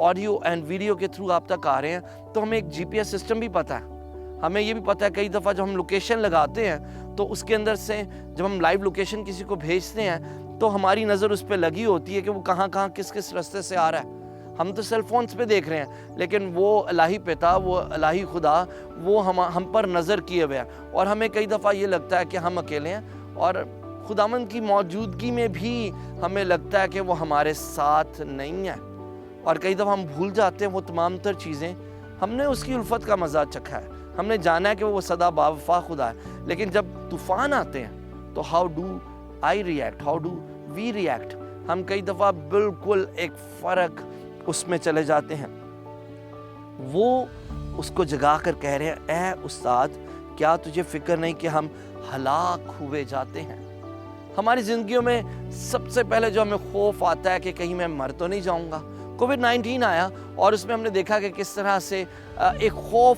Audio and video کے through آپ تک آ رہے ہیں تو ہمیں ایک جی پی ایس سسٹم بھی پتہ ہے. ہمیں یہ بھی پتہ ہے کئی دفعہ جب ہم لوکیشن لگاتے ہیں تو اس کے اندر سے جب ہم لائیو لوکیشن کسی کو بھیجتے ہیں تو ہماری نظر اس پہ لگی ہوتی ہے کہ وہ کہاں کہاں کس کس راستے سے آ رہا ہے. ہم تو سیل فونز پہ دیکھ رہے ہیں لیکن وہ الہی پتا، وہ الہی خدا وہ ہم پر نظر کیے ہوئے ہیں. اور ہمیں کئی دفعہ یہ لگتا ہے کہ ہم اکیلے ہیں اور خداوند کی موجودگی میں بھی ہمیں لگتا ہے کہ وہ ہمارے ساتھ نہیں ہے. اور کئی دفعہ ہم بھول جاتے ہیں وہ تمام تر چیزیں. ہم نے اس کی الفت کا مزہ چکھا ہے، ہم نے جانا ہے کہ وہ سدا باوفا خدا ہے، لیکن جب طوفان آتے ہیں تو how do I react, how do we react. ہم کئی دفعہ بالکل ایک فرق اس میں چلے جاتے ہیں. وہ اس کو جگا کر کہہ رہے ہیں اے استاد کیا تجھے فکر نہیں کہ ہم ہلاک ہوئے جاتے ہیں. ہماری زندگیوں میں سب سے پہلے جو ہمیں خوف آتا ہے کہ کہیں میں مر تو نہیں جاؤں گا. کووڈ-19 آیا اور اس میں ہم نے دیکھا کہ کس طرح سے ایک خوف،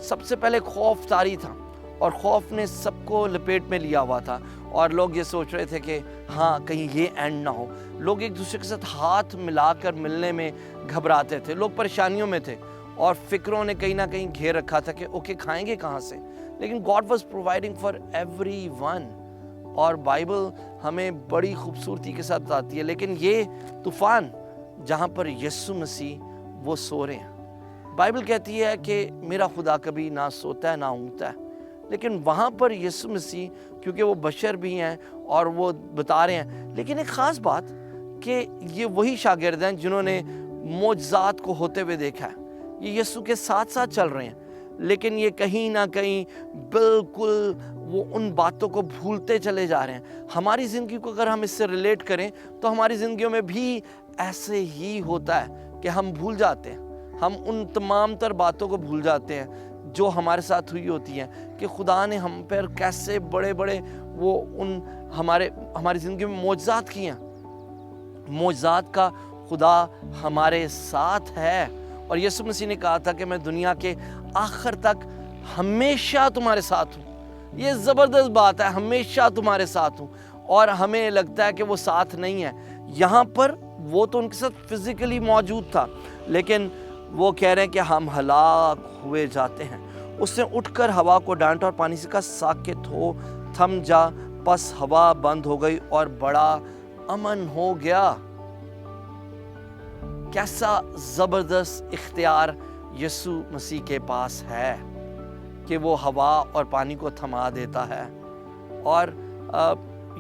سب سے پہلے خوف طاری تھا اور خوف نے سب کو لپیٹ میں لیا ہوا تھا اور لوگ یہ سوچ رہے تھے کہ ہاں کہیں یہ اینڈ نہ ہو. لوگ ایک دوسرے کے ساتھ ہاتھ ملا کر ملنے میں گھبراتے تھے، لوگ پریشانیوں میں تھے اور فکروں نے کہیں نہ کہیں گھیر رکھا تھا کہ اوکے کھائیں گے کہاں سے. لیکن God was providing for every one. اور بائبل ہمیں بڑی خوبصورتی کے ساتھ بتاتی ہے. لیکن یہ طوفان جہاں پر یسوع مسیح وہ سو رہے ہیں، بائبل کہتی ہے کہ میرا خدا کبھی نہ سوتا ہے نہ اونگتا ہے. لیکن وہاں پر یسوع مسیح کیونکہ وہ بشر بھی ہیں اور وہ بتا رہے ہیں. لیکن ایک خاص بات کہ یہ وہی شاگرد ہیں جنہوں نے معجزات کو ہوتے ہوئے دیکھا ہے. یہ یسوع کے ساتھ ساتھ چل رہے ہیں لیکن یہ کہیں نہ کہیں بالکل وہ ان باتوں کو بھولتے چلے جا رہے ہیں. ہماری زندگی کو اگر ہم اس سے ریلیٹ کریں تو ہماری زندگیوں میں بھی ایسے ہی ہوتا ہے کہ ہم بھول جاتے ہیں. ہم ان تمام تر باتوں کو بھول جاتے ہیں جو ہمارے ساتھ ہوئی ہوتی ہیں کہ خدا نے ہم پر کیسے بڑے بڑے وہ ہماری زندگی میں معجزات کیے ہیں. معجزات کا خدا ہمارے ساتھ ہے اور یسوع مسیح نے کہا تھا کہ میں دنیا کے آخر تک ہمیشہ تمہارے ساتھ ہوں. یہ زبردست بات ہے، ہمیشہ تمہارے ساتھ ہوں. اور ہمیں لگتا ہے کہ وہ ساتھ نہیں ہے. یہاں پر وہ تو ان کے ساتھ فزیکلی موجود تھا لیکن وہ کہہ رہے ہیں کہ ہم ہلاک ہوئے جاتے ہیں. اس نے اٹھ کر ہوا کو ڈانٹا اور پانی سے کہا ساکت ہو، تھم جا. پس ہوا بند ہو گئی اور بڑا امن ہو گیا. کیسا زبردست اختیار یسوع مسیح کے پاس ہے کہ وہ ہوا اور پانی کو تھما دیتا ہے. اور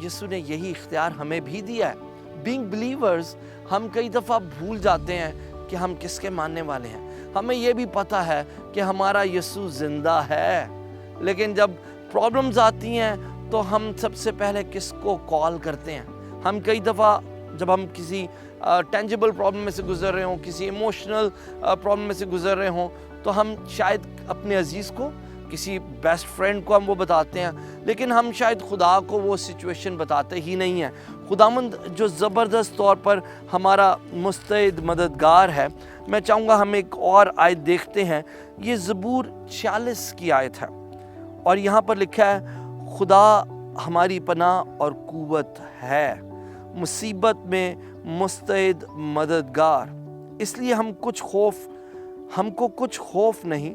یسوع نے یہی اختیار ہمیں بھی دیا ہے. بینگ بلیورز ہم کئی دفعہ بھول جاتے ہیں کہ ہم کس کے ماننے والے ہیں. ہمیں یہ بھی پتہ ہے کہ ہمارا یسوع زندہ ہے لیکن جب پرابلمز آتی ہیں تو ہم سب سے پہلے کس کو کال کرتے ہیں. ہم کئی دفعہ جب ہم کسی ٹینجیبل پرابلم میں سے گزر رہے ہوں، کسی ایموشنل پرابلم میں سے گزر رہے ہوں تو ہم شاید اپنے عزیز کو، کسی بیسٹ فرینڈ کو ہم وہ بتاتے ہیں لیکن ہم شاید خدا کو وہ سچویشن بتاتے ہی نہیں ہیں. خداوند جو زبردست طور پر ہمارا مستعد مددگار ہے. میں چاہوں گا ہم ایک اور آیت دیکھتے ہیں. یہ زبور 46 کی آیت ہے اور یہاں پر لکھا ہے خدا ہماری پناہ اور قوت ہے، مصیبت میں مستعد مددگار. اس لیے ہم کو کچھ خوف نہیں،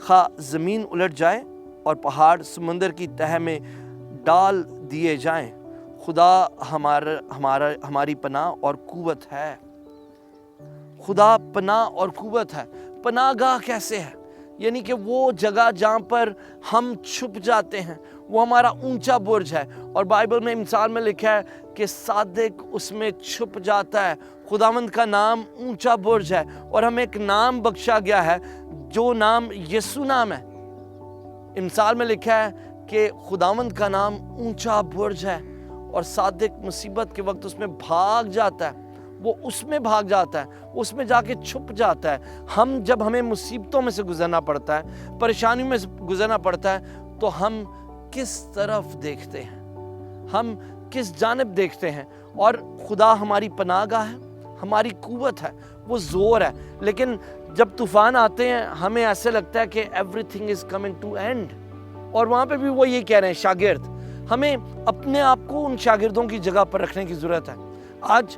خواہ زمین الٹ جائے اور پہاڑ سمندر کی تہہ میں ڈال دیے جائیں. خدا ہماری پناہ اور قوت ہے. خدا پناہ اور قوت ہے. پناہ گاہ کیسے ہے؟ یعنی کہ وہ جگہ جہاں پر ہم چھپ جاتے ہیں، وہ ہمارا اونچا برج ہے. اور بائبل میں مثال میں لکھا ہے کہ صادق اس میں چھپ جاتا ہے. خداوند کا نام اونچا برج ہے اور ہمیں ایک نام بخشا گیا ہے جو نام یسوع نام ہے. مثال میں لکھا ہے کہ خداوند کا نام اونچا برج ہے اور صادق مصیبت کے وقت اس میں بھاگ جاتا ہے. وہ اس میں بھاگ جاتا ہے، اس میں جا کے چھپ جاتا ہے. جب ہمیں مصیبتوں میں سے گزرنا پڑتا ہے، پریشانیوں میں سے گزرنا پڑتا ہے تو ہم کس طرف دیکھتے ہیں، ہم کس جانب دیکھتے ہیں. اور خدا ہماری پناہ گاہ ہے، ہماری قوت ہے، وہ زور ہے. لیکن جب طوفان آتے ہیں ہمیں ایسے لگتا ہے کہ everything is coming to end. اور وہاں پہ بھی وہ یہ کہہ رہے ہیں شاگرد، ہمیں اپنے آپ کو ان شاگردوں کی جگہ پر رکھنے کی ضرورت ہے. آج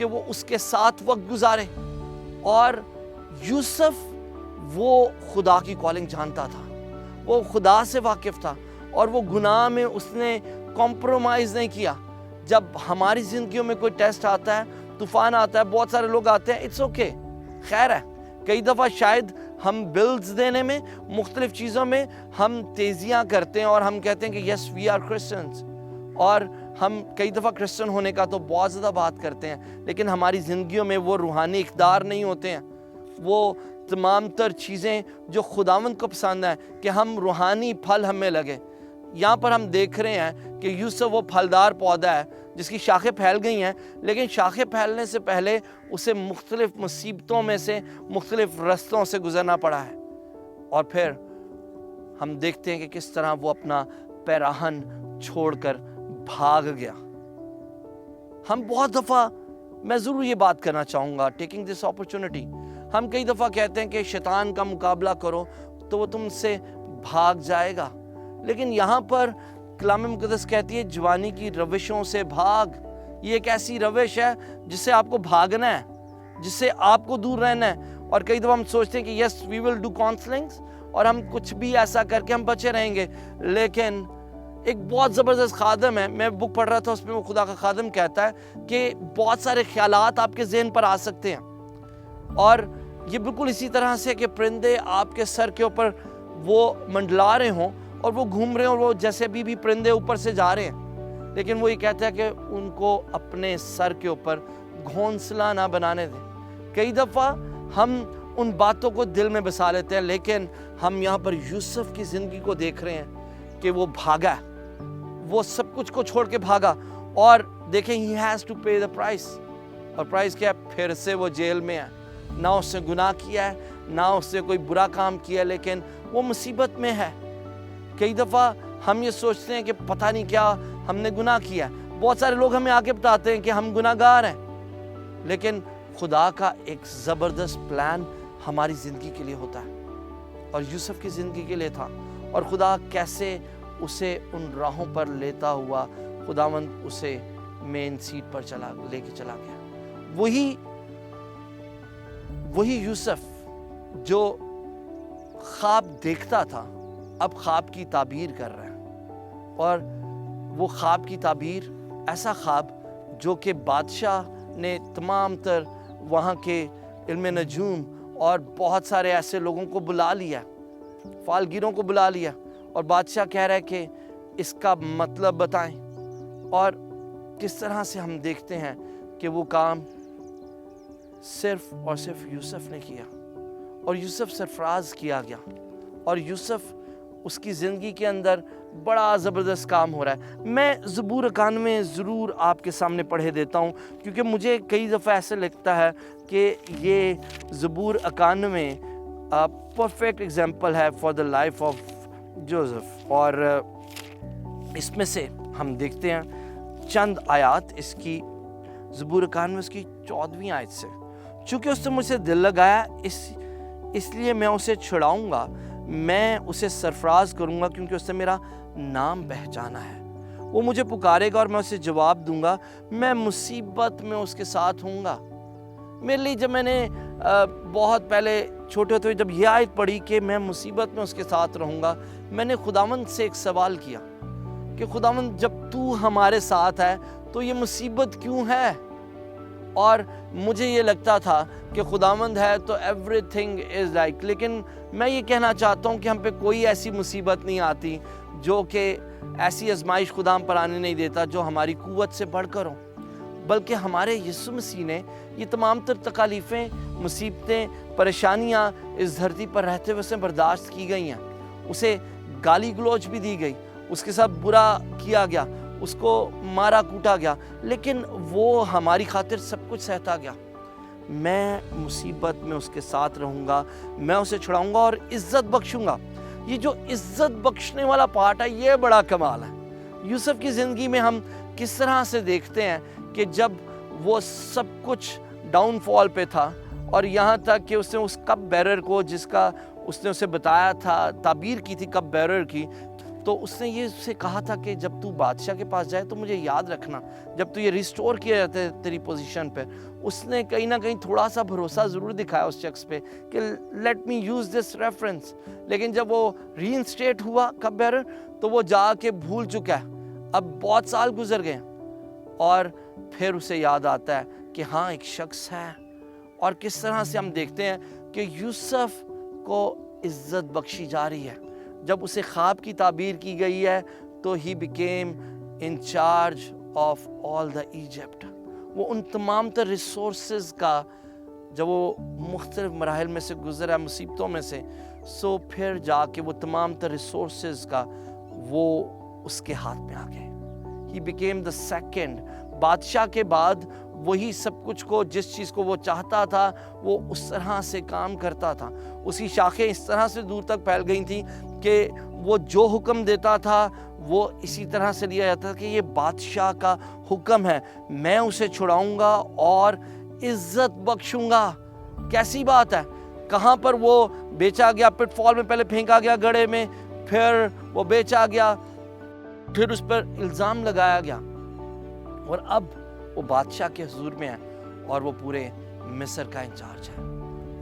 کہ وہ اس کے ساتھ وقت گزارے. اور یوسف وہ خدا کی کالنگ جانتا تھا, وہ خدا سے واقف تھا, اور وہ گناہ میں اس نے کمپرومائز نہیں کیا. جب ہماری زندگیوں میں کوئی ٹیسٹ آتا ہے, طوفان آتا ہے, بہت سارے لوگ آتے ہیں, اٹس اوکے, خیر ہے. کئی دفعہ شاید ہم بلز دینے میں, مختلف چیزوں میں ہم تیزیاں کرتے ہیں اور ہم کہتے ہیں کہ یس وی آر کرسچنز, اور ہم کئی دفعہ کرسچن ہونے کا تو بہت زیادہ بات کرتے ہیں, لیکن ہماری زندگیوں میں وہ روحانی اقدار نہیں ہوتے ہیں, وہ تمام تر چیزیں جو خداوند کو پسند ہیں کہ ہم روحانی پھل ہمیں لگے. یہاں پر ہم دیکھ رہے ہیں کہ یوسف وہ پھلدار پودا ہے جس کی شاخیں پھیل گئی ہیں, لیکن شاخیں پھیلنے سے پہلے اسے مختلف مصیبتوں میں سے, مختلف رستوں سے گزرنا پڑا ہے. اور پھر ہم دیکھتے ہیں کہ کس طرح وہ اپنا پیراہن چھوڑ کر بھاگ گیا. ہم بہت دفعہ, میں ضرور یہ بات کرنا چاہوں گا, ٹیکنگ دس اپرچونٹی, ہم کئی دفعہ کہتے ہیں کہ شیطان کا مقابلہ کرو تو وہ تم سے بھاگ جائے گا, لیکن یہاں پر کلام مقدس کہتی ہے جوانی کی روشوں سے بھاگ. یہ ایک ایسی روش ہے جس سے آپ کو بھاگنا ہے, جس سے آپ کو دور رہنا ہے. اور کئی دفعہ ہم سوچتے ہیں کہ یس وی ول ڈو کاؤنسلنگس, اور ہم کچھ بھی ایسا کر کے ہم بچے رہیں گے. لیکن ایک بہت زبردست خادم ہے, میں بک پڑھ رہا تھا, اس میں وہ خدا کا خادم کہتا ہے کہ بہت سارے خیالات آپ کے ذہن پر آ سکتے ہیں, اور یہ بالکل اسی طرح سے کہ پرندے آپ کے سر کے اوپر وہ منڈلا رہے ہوں اور وہ گھوم رہے ہیں, اور وہ جیسے بھی پرندے اوپر سے جا رہے ہیں, لیکن وہ یہ کہتا ہے کہ ان کو اپنے سر کے اوپر گھونسلہ نہ بنانے دیں. کئی دفعہ ہم ان باتوں کو دل میں بسا لیتے ہیں, لیکن ہم یہاں پر یوسف کی زندگی کو دیکھ رہے ہیں کہ وہ بھاگا, وہ سب کچھ کو چھوڑ کے بھاگا. اور دیکھیں he has to pay the price, اور پرائز کیا ہے, پھر سے وہ جیل میں ہے. نہ اس نے گناہ کیا ہے, نہ اس نے کوئی برا کام کیا, لیکن وہ مصیبت میں ہے. کئی دفعہ ہم یہ سوچتے ہیں کہ پتہ نہیں کیا ہم نے گناہ کیا ہے. بہت سارے لوگ ہمیں آ کے بتاتے ہیں کہ ہم گناہ گار ہیں, لیکن خدا کا ایک زبردست پلان ہماری زندگی کے لیے ہوتا ہے, اور یوسف کی زندگی کے لیے تھا. اور خدا کیسے اسے ان راہوں پر لیتا ہوا خداوند اسے مین سیٹ پر لے کے چلا گیا. وہی یوسف جو خواب دیکھتا تھا اب خواب کی تعبیر کر رہا ہے, اور وہ خواب کی تعبیر ایسا خواب جو کہ بادشاہ نے تمام تر وہاں کے علم نجوم اور بہت سارے ایسے لوگوں کو بلا لیا, فالگیروں کو بلا لیا, اور بادشاہ کہہ رہا ہے کہ اس کا مطلب بتائیں. اور کس طرح سے ہم دیکھتے ہیں کہ وہ کام صرف اور صرف یوسف نے کیا, اور یوسف سرفراز کیا گیا, اور یوسف اس کی زندگی کے اندر بڑا زبردست کام ہو رہا ہے. میں زبور 91 ضرور آپ کے سامنے پڑھے دیتا ہوں, کیونکہ مجھے کئی دفعہ ایسے لگتا ہے کہ یہ زبور 91 پرفیکٹ ایگزامپل ہے for the life of Joseph. اور اس میں سے ہم دیکھتے ہیں چند آیات اس کی, زبور 91 اس کی 14ویں آیت سے. چونکہ اس نے مجھ سے دل لگایا اس لیے میں اسے چھڑاؤں گا, میں اسے سرفراز کروں گا کیونکہ اس نے میرا نام پہچانا ہے. وہ مجھے پکارے گا اور میں اسے جواب دوں گا, میں مصیبت میں اس کے ساتھ ہوں گا. میرے لیے جب میں نے بہت پہلے چھوٹے ہوتے جب یہ آیت پڑھی کہ میں مصیبت میں اس کے ساتھ رہوں گا, میں نے خداوند سے ایک سوال کیا کہ خداوند جب تو ہمارے ساتھ ہے تو یہ مصیبت کیوں ہے؟ اور مجھے یہ لگتا تھا کہ خداوند ہے تو ایوری تھنگ از لائک, لیکن میں یہ کہنا چاہتا ہوں کہ ہم پہ کوئی ایسی مصیبت نہیں آتی جو کہ ایسی آزمائش خدا ہم پر آنے نہیں دیتا جو ہماری قوت سے بڑھ کر ہو, بلکہ ہمارے یسوع مسیح نے یہ تمام تر تکالیفیں, مصیبتیں, پریشانیاں اس دھرتی پر رہتے ہوئے اسے برداشت کی گئی ہیں. اسے گالی گلوچ بھی دی گئی, اس کے ساتھ برا کیا گیا, اس کو مارا کوٹا گیا, لیکن وہ ہماری خاطر سب کچھ سہتا گیا. میں مصیبت میں اس کے ساتھ رہوں گا, میں اسے چھڑاؤں گا اور عزت بخشوں گا. یہ جو عزت بخشنے والا پارٹ ہے یہ بڑا کمال ہے. یوسف کی زندگی میں ہم کس طرح سے دیکھتے ہیں کہ جب وہ سب کچھ ڈاؤن فال پہ تھا, اور یہاں تک کہ اس نے اس کپ بیرر کو, جس کا اس نے اسے بتایا تھا, تعبیر کی تھی کپ بیرر کی, تو اس نے یہ اسے کہا تھا کہ جب تو بادشاہ کے پاس جائے تو مجھے یاد رکھنا، جب تو یہ ریسٹور کیا جاتا ہے تیری پوزیشن پہ۔ اس نے کہیں نہ کہیں تھوڑا سا بھروسہ ضرور دکھایا اس شخص پہ کہ let me use this reference, لیکن جب وہ ری انسٹیٹ ہوا کپ بیرر تو وہ جا کے بھول چکا ہے۔ اب بہت سال گزر گئے اور پھر اسے یاد آتا ہے کہ ہاں ایک شخص ہے، اور کس طرح سے ہم دیکھتے ہیں کہ یوسف کو عزت بخشی جا رہی ہے۔ جب اسے خواب کی تعبیر کی گئی ہے تو he became in charge of all the Egypt۔ وہ ان تمام تر ریسورسز کا جب وہ مختلف مراحل میں سے گزرا، مصیبتوں میں سے، سو پھر جا کے وہ تمام تر ریسورسز کا وہ اس کے ہاتھ میں آ گئے۔ he became the second، بادشاہ کے بعد وہی سب کچھ کو، جس چیز کو وہ چاہتا تھا وہ اس طرح سے کام کرتا تھا۔ اس کی شاخیں اس طرح سے دور تک پھیل گئی تھیں کہ وہ جو حکم دیتا تھا وہ اسی طرح سے لیا جاتا تھا کہ یہ بادشاہ کا حکم ہے، میں اسے چھڑاؤں گا اور عزت بخشوں گا۔ کیسی بات ہے! کہاں پر وہ بیچا گیا، پٹ فال میں پہلے پھینکا گیا گڑھے میں، پھر وہ بیچا گیا، پھر اس پر الزام لگایا گیا، اور اب وہ بادشاہ کے حضور میں ہے اور وہ پورے مصر کا انچارج ہے۔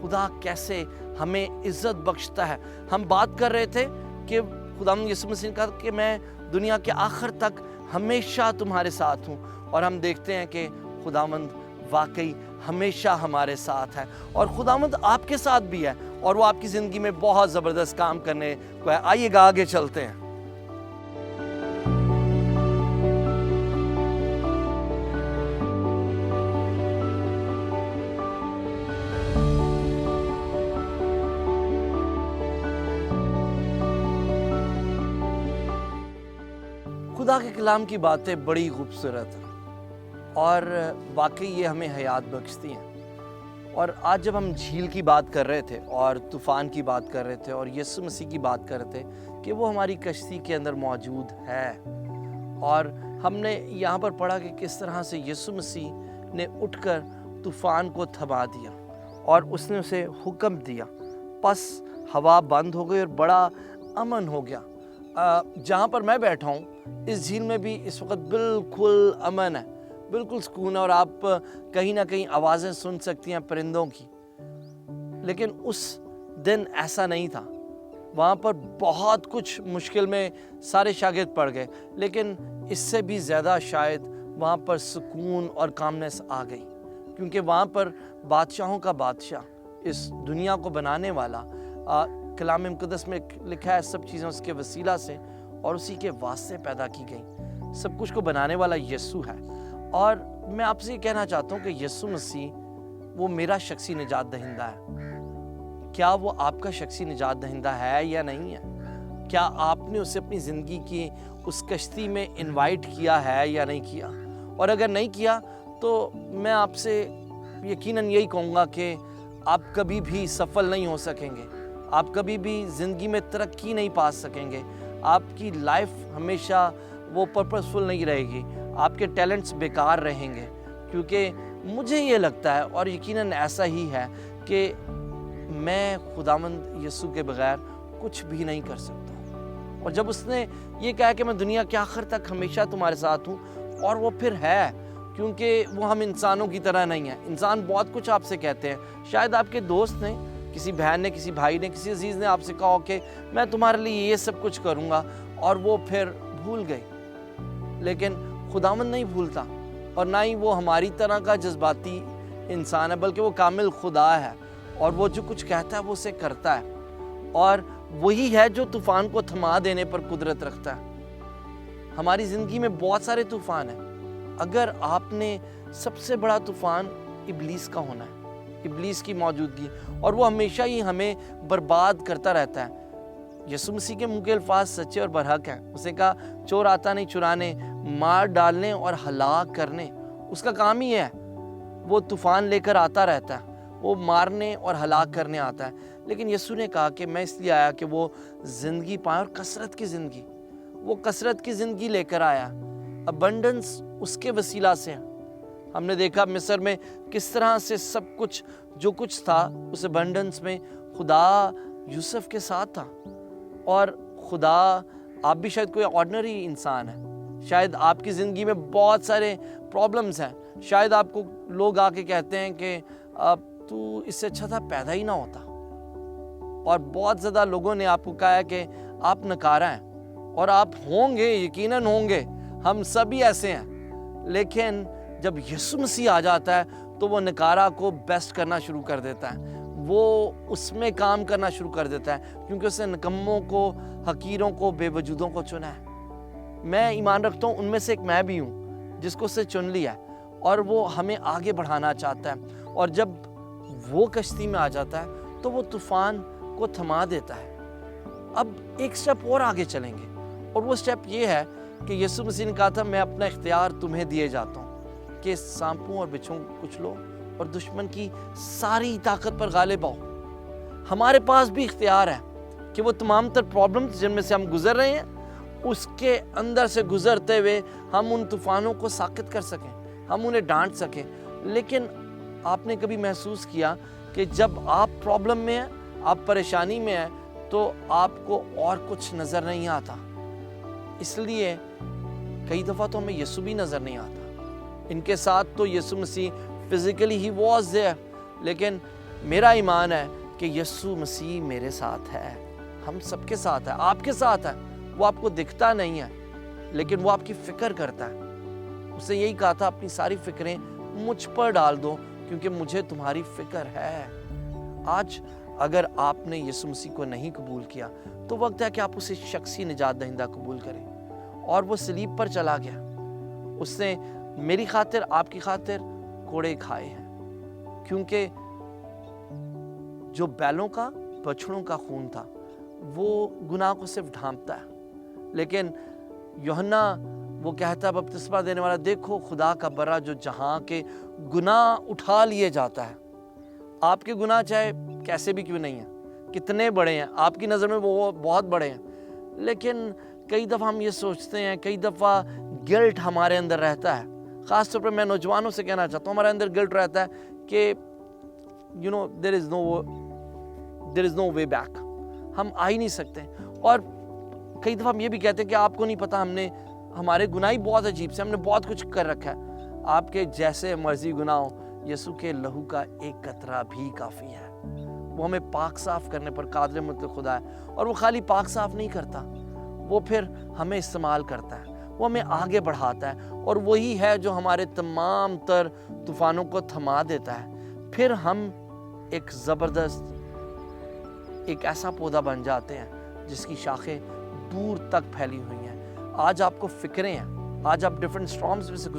خدا کیسے ہمیں عزت بخشتا ہے۔ ہم بات کر رہے تھے کہ خداوند یسوع مسیح نے کہا کہ میں دنیا کے آخر تک ہمیشہ تمہارے ساتھ ہوں، اور ہم دیکھتے ہیں کہ خداوند واقعی ہمیشہ ہمارے ساتھ ہے، اور خداوند آپ کے ساتھ بھی ہے، اور وہ آپ کی زندگی میں بہت زبردست کام کرنے کو ہے۔ آئیے گا آگے چلتے ہیں۔ خدا کے کلام کی باتیں بڑی خوبصورت ہیں اور واقعی یہ ہمیں حیات بخشتی ہیں۔ اور آج جب ہم جھیل کی بات کر رہے تھے اور طوفان کی بات کر رہے تھے اور یسوع مسیح کی بات کر رہے تھے کہ وہ ہماری کشتی کے اندر موجود ہے، اور ہم نے یہاں پر پڑھا کہ کس طرح سے یسوع مسیح نے اٹھ کر طوفان کو تھما دیا اور اس نے اسے حکم دیا، پس ہوا بند ہو گئی اور بڑا امن ہو گیا۔ جہاں پر میں بیٹھا ہوں اس جھیل میں بھی اس وقت بالکل امن ہے، بالکل سکون ہے، اور آپ کہیں نہ کہیں آوازیں سن سکتی ہیں پرندوں کی۔ لیکن اس دن ایسا نہیں تھا، وہاں پر بہت کچھ مشکل میں سارے شاگرد پڑ گئے، لیکن اس سے بھی زیادہ شاید وہاں پر سکون اور کامنس آ گئی، کیونکہ وہاں پر بادشاہوں کا بادشاہ، اس دنیا کو بنانے والا، کلام مقدس میں لکھا ہے سب چیزیں اس کے وسیلہ سے اور اسی کے واسطے پیدا کی گئیں، سب کچھ کو بنانے والا یسوع ہے۔ اور میں آپ سے یہ کہنا چاہتا ہوں کہ یسوع مسیح وہ میرا شخصی نجات دہندہ ہے۔ کیا وہ آپ کا شخصی نجات دہندہ ہے یا نہیں ہے؟ کیا آپ نے اسے اپنی زندگی کی اس کشتی میں انوائٹ کیا ہے یا نہیں کیا؟ اور اگر نہیں کیا تو میں آپ سے یقیناً یہی کہوں گا کہ آپ کبھی بھی سفل نہیں ہو سکیں گے، آپ کبھی بھی زندگی میں ترقی نہیں پا سکیں گے، آپ کی لائف ہمیشہ وہ پرپسفل نہیں رہے گی، آپ کے ٹیلنٹس بیکار رہیں گے، کیونکہ مجھے یہ لگتا ہے اور یقیناً ایسا ہی ہے کہ میں خداوند یسوع کے بغیر کچھ بھی نہیں کر سکتا۔ اور جب اس نے یہ کہا کہ میں دنیا کے آخر تک ہمیشہ تمہارے ساتھ ہوں، اور وہ پھر ہے، کیونکہ وہ ہم انسانوں کی طرح نہیں ہیں۔ انسان بہت کچھ آپ سے کہتے ہیں، شاید آپ کے دوست نے، کسی بہن نے، کسی بھائی نے، کسی عزیز نے آپ سے کہا کہ میں تمہارے لیے یہ سب کچھ کروں گا، اور وہ پھر بھول گئے۔ لیکن خداوند نہیں بھولتا، اور نہ ہی وہ ہماری طرح کا جذباتی انسان ہے، بلکہ وہ کامل خدا ہے، اور وہ جو کچھ کہتا ہے وہ اسے کرتا ہے، اور وہی ہے جو طوفان کو تھما دینے پر قدرت رکھتا ہے۔ ہماری زندگی میں بہت سارے طوفان ہیں، اگر آپ نے سب سے بڑا طوفان ابلیس کا ہونا ہے، ابلیس کی موجودگی، اور وہ ہمیشہ ہی ہمیں برباد کرتا رہتا ہے۔ یسوع مسیح کے منہ کے الفاظ سچے اور برحق ہیں، اس نے کہا چور آتا نہیں چرانے، مار ڈالنے اور ہلاک کرنے، اس کا کام ہی ہے۔ وہ طوفان لے کر آتا رہتا ہے، وہ مارنے اور ہلاک کرنے آتا ہے، لیکن یسوع نے کہا کہ میں اس لیے آیا کہ وہ زندگی پائے، اور کثرت کی زندگی، وہ کثرت کی زندگی لے کر آیا۔ ابنڈنس اس کے وسیلہ سے ہے۔ ہم نے دیکھا مصر میں کس طرح سے سب کچھ جو کچھ تھا اس ابنڈنس میں خدا یوسف کے ساتھ تھا، اور خدا آپ بھی شاید کوئی آرڈنری انسان ہے، شاید آپ کی زندگی میں بہت سارے پرابلمز ہیں، شاید آپ کو لوگ آ کے کہتے ہیں کہ تو اس سے اچھا تھا پیدا ہی نہ ہوتا، اور بہت زیادہ لوگوں نے آپ کو کہا ہے کہ آپ نکارہ ہیں، اور آپ ہوں گے، یقیناً ہوں گے، ہم سبھی ایسے ہیں، لیکن جب یسوع مسیح آ جاتا ہے تو وہ نکارہ کو بیسٹ کرنا شروع کر دیتا ہے، وہ اس میں کام کرنا شروع کر دیتا ہے، کیونکہ اس نے نکموں کو، حقیروں کو، بے وجودوں کو چنا ہے۔ میں ایمان رکھتا ہوں ان میں سے ایک میں بھی ہوں جس کو اس سے چن لیا ہے، اور وہ ہمیں آگے بڑھانا چاہتا ہے، اور جب وہ کشتی میں آ جاتا ہے تو وہ طوفان کو تھما دیتا ہے۔ اب ایک سٹیپ اور آگے چلیں گے، اور وہ سٹیپ یہ ہے کہ یسوع مسیح نے کہا تھا میں اپنا اختیار تمہیں دیے جاتا ہوں کہ سانپوں اور بچھوں کو کچھ لو اور دشمن کی ساری طاقت پر غالب آؤ۔ ہمارے پاس بھی اختیار ہے کہ وہ تمام تر پرابلمز جن میں سے ہم گزر رہے ہیں اس کے اندر سے گزرتے ہوئے ہم ان طوفانوں کو ساکت کر سکیں، ہم انہیں ڈانٹ سکیں۔ لیکن آپ نے کبھی محسوس کیا کہ جب آپ پرابلم میں ہیں، آپ پریشانی میں ہیں، تو آپ کو اور کچھ نظر نہیں آتا؟ اس لیے کئی دفعہ تو ہمیں یسوع بھی نظر نہیں آتا۔ ان کے ساتھ تو یسوع مسیح فزیکلی ہی واز دیئر، لیکن میرا ایمان ہے کہ یسوع مسیح میرے ساتھ ہے، ہم سب کے ساتھ ہے، آپ کے ساتھ ہے۔ وہ آپ کو دکھتا نہیں ہے لیکن وہ آپ کی فکر کرتا ہے۔ اس نے یہی کہا تھا اپنی ساری فکریں مجھ پر ڈال دو کیونکہ مجھے تمہاری فکر ہے۔ آج اگر آپ نے یسوع مسیح کو نہیں قبول کیا تو وقت ہے کہ آپ اسے شخصی نجات دہندہ قبول کریں، اور وہ صلیب پر چلا گیا، اس نے میری خاطر، آپ کی خاطر کوڑے کھائے ہیں، کیونکہ جو بیلوں کا، بچڑوں کا خون تھا وہ گناہ کو صرف ڈھانپتا ہے، لیکن یوحنا وہ کہتا ہے بپتسمہ دینے والا، دیکھو خدا کا برا جو جہاں کے گناہ اٹھا لیے جاتا ہے۔ آپ کے گناہ چاہے کیسے بھی کیوں نہیں ہیں، کتنے بڑے ہیں، آپ کی نظر میں وہ بہت بڑے ہیں، لیکن کئی دفعہ ہم یہ سوچتے ہیں، کئی دفعہ گلٹ ہمارے اندر رہتا ہے۔ خاص طور پر میں نوجوانوں سے کہنا چاہتا ہوں، ہمارے اندر گلٹ رہتا ہے کہ there is no way back، ہم آ ہی نہیں سکتے۔ اور کئی دفعہ ہم یہ بھی کہتے ہیں کہ آپ کو نہیں پتا، ہمارے گناہ ہی بہت عجیب سے، ہم نے بہت کچھ کر رکھا ہے۔ آپ کے جیسے مرضی گناہ ہو، یسوع کے لہو کا ایک قطرہ بھی کافی ہے۔ وہ ہمیں پاک صاف کرنے پر قادر مطلق خدا ہے، اور وہ خالی پاک صاف نہیں کرتا، وہ پھر ہمیں استعمال کرتا ہے، وہ ہمیں آگے بڑھاتا ہے، اور وہی ہے جو ہمارے تمام تر طوفانوں کو تھما دیتا ہے۔ پھر ہم ایک زبردست، ایک ایسا پودا بن جاتے ہیں جس کی شاخیں دور تک پھیلی ہوئی ہیں۔ آج آپ کو فکریں ہیں، آج آپ ڈیفرنٹ سٹارمز میں سے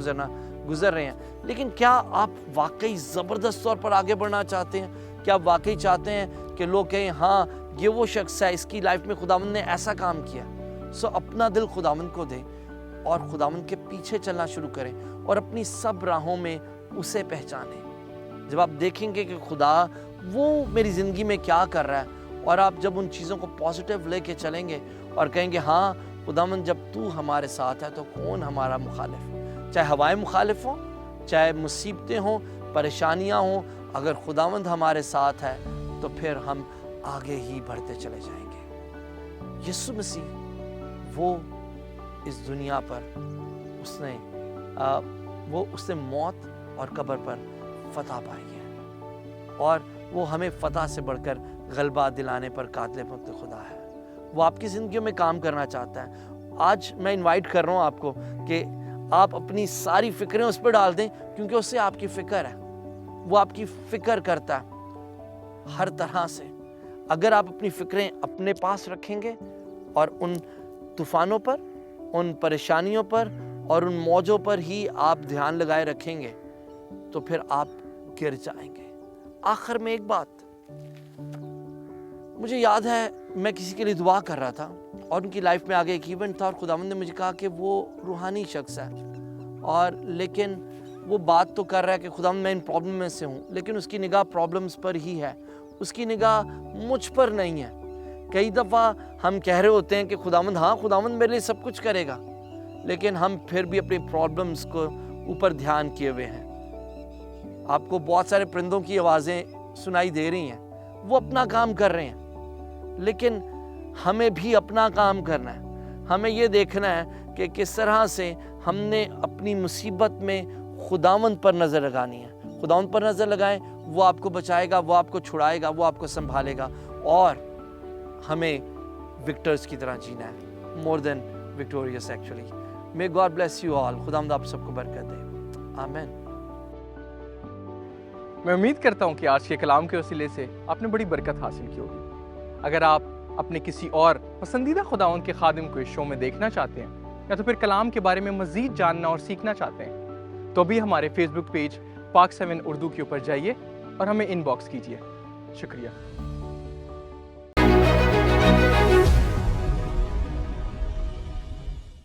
گزر رہے ہیں، لیکن کیا آپ واقعی زبردست طور پر آگے بڑھنا چاہتے ہیں؟ کیا آپ واقعی چاہتے ہیں کہ لوگ کہیں ہاں یہ وہ شخص ہے، اس کی لائف میں خداوند نے ایسا کام کیا؟ اپنا دل خداوند کو دیں اور خداوند کے پیچھے چلنا شروع کریں، اور اپنی سب راہوں میں اسے پہچانیں۔ جب آپ دیکھیں گے کہ خدا وہ میری زندگی میں کیا کر رہا ہے، اور آپ جب ان چیزوں کو پازیٹیو لے کے چلیں گے اور کہیں گے ہاں خداوند جب تو ہمارے ساتھ ہے تو کون ہمارا مخالف؟ چاہے ہوائیں مخالف ہوں، چاہے مصیبتیں ہوں، پریشانیاں ہوں، اگر خداوند ہمارے ساتھ ہے تو پھر ہم آگے ہی بڑھتے چلے جائیں گے۔ یسوع مسیح وہ اس دنیا پر اس نے موت اور قبر پر فتح پائی ہے، اور وہ ہمیں فتح سے بڑھ کر غلبہ دلانے پر قادر مطلق خدا ہے۔ وہ آپ کی زندگیوں میں کام کرنا چاہتا ہے۔ آج میں انوائٹ کر رہا ہوں آپ کو کہ آپ اپنی ساری فکریں اس پہ ڈال دیں، کیونکہ اس سے آپ کی فکر ہے، وہ آپ کی فکر کرتا ہے ہر طرح سے۔ اگر آپ اپنی فکریں اپنے پاس رکھیں گے اور ان طوفانوں پر، ان پریشانیوں پر اور ان موجوں پر ہی آپ دھیان لگائے رکھیں گے تو پھر آپ گر جائیں گے۔ آخر میں ایک بات مجھے یاد ہے، میں کسی کے لیے دعا کر رہا تھا اور ان کی لائف میں آگے ایک ایونٹ تھا، اور خداوند نے مجھے کہا کہ وہ روحانی شخص ہے، اور لیکن وہ بات تو کر رہا ہے کہ خداوند میں ان پرابلم میں سے ہوں، لیکن اس کی نگاہ پرابلمز پر ہی ہے، اس کی نگاہ مجھ پر نہیں ہے۔ کئی دفعہ ہم کہہ رہے ہوتے ہیں کہ خداوند میرے لیے سب کچھ کرے گا، لیکن ہم پھر بھی اپنی پرابلمز کو اوپر دھیان کیے ہوئے ہیں۔ آپ کو بہت سارے پرندوں کی آوازیں سنائی دے رہی ہیں، وہ اپنا کام کر رہے ہیں، لیکن ہمیں بھی اپنا کام کرنا ہے، ہمیں یہ دیکھنا ہے کہ کس طرح سے ہم نے اپنی مصیبت میں خداوند پر نظر لگانی ہے. خداوند پر نظر لگائیں، وہ آپ کو بچائے گا، وہ آپ کو چھڑائے گا، وہ آپ کو سنبھالے گا، اور ہمیں وکٹرز کی طرح جینا ہے، more than victorious actually. May God bless you all. خداوند آپ سب کو برکت دے. آمین. میں امید کرتا ہوں کہ آج کے کلام کے وسیلے سے آپ نے بڑی برکت حاصل کی ہوگی. اگر آپ اپنے کسی اور پسندیدہ خداوند کے خادم کو اس شو میں دیکھنا چاہتے ہیں یا تو پھر کلام کے بارے میں مزید جاننا اور سیکھنا چاہتے ہیں تو بھی ہمارے فیس بک پیج پاک 7 اردو کے اوپر جائیے اور ہمیں ان باکس کیجیے. شکریہ.